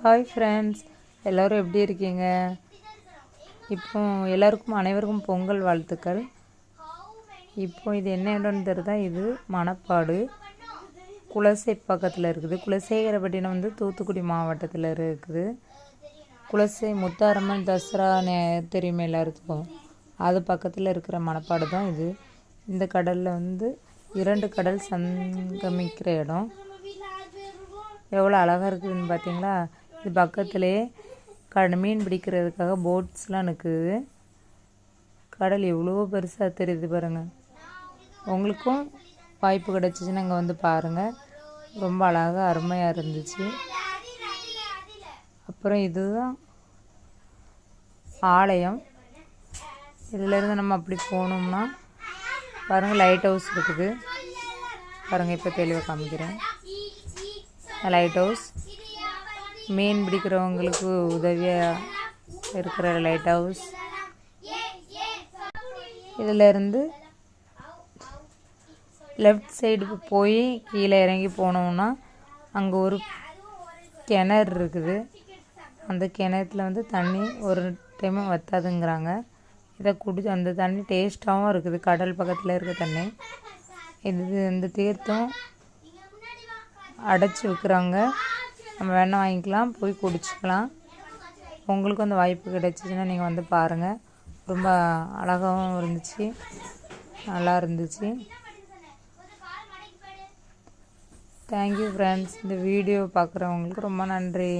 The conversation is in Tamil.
ஹாய் ஃப்ரெண்ட்ஸ், எல்லோரும் எப்படி இருக்கீங்க? இப்போ அனைவருக்கும் பொங்கல் வாழ்த்துக்கள். இப்போ இது என்ன இடம்னு தெரியுதா? இது மணப்பாடு குலசை பக்கத்தில் இருக்குது. குலசேகரப்பட்டினம் தூத்துக்குடி மாவட்டத்தில் இருக்குது. குலசை முத்தாரம்மன் தசரா தெரியுமே எல்லாருக்கும், அது பக்கத்தில் இருக்கிற மணப்பாடு தான் இது. இந்த கடலில் 2 கடல் சங்கமிக்கிற இடம். எவ்வளோ அழகாக இருக்குதுன்னு பார்த்தீங்களா? இது பக்கத்துலேயே மீன் பிடிக்கிறதுக்காக போட்ஸ்லாம் நிற்குது. கடல் எவ்வளோ பெருசாக தெரியுது பாருங்கள். உங்களுக்கும் வாய்ப்பு கிடச்சிச்சின்னா அங்கே பாருங்கள். ரொம்ப அழகாக அருமையாக இருந்துச்சு. அப்புறம் இதுதான் ஆலயம். இதிலேருந்து நம்ம அப்படி போனோம்னா பாருங்கள், லைட் ஹவுஸ் இருக்குது பாருங்கள். இப்போ தெளிவாக காமிக்கிறேன். லைட் ஹவுஸ் மீன் பிடிக்கிறவங்களுக்கு உதவியாக இருக்கிற லைட் ஹவுஸ். இதிலேருந்து லெஃப்ட் சைடு போய் கீழே இறங்கி போனோம்னா அங்கே ஒரு கிணறு இருக்குது. அந்த கிணத்துல தண்ணி ஒரு டைமும் வற்றாதுங்கிறாங்க. இதை குடிச்சு அந்த தண்ணி டேஸ்ட்டாகவும் இருக்குது. கடல் பக்கத்தில் இருக்க தண்ணி இது. இந்த தீர்த்தம் அடைச்சி வைக்கிறாங்க. நம்ம வேணால் வாங்கிக்கலாம், போய் குடிச்சிக்கலாம். உங்களுக்கும் அந்த வாய்ப்பு கிடைச்சிச்சின்னா நீங்கள் பாருங்கள். ரொம்ப அழகாகவும் இருந்துச்சு, நல்லா இருந்துச்சு. Thank you friends. இந்த வீடியோ பார்க்குறவங்களுக்கு ரொம்ப நன்றி.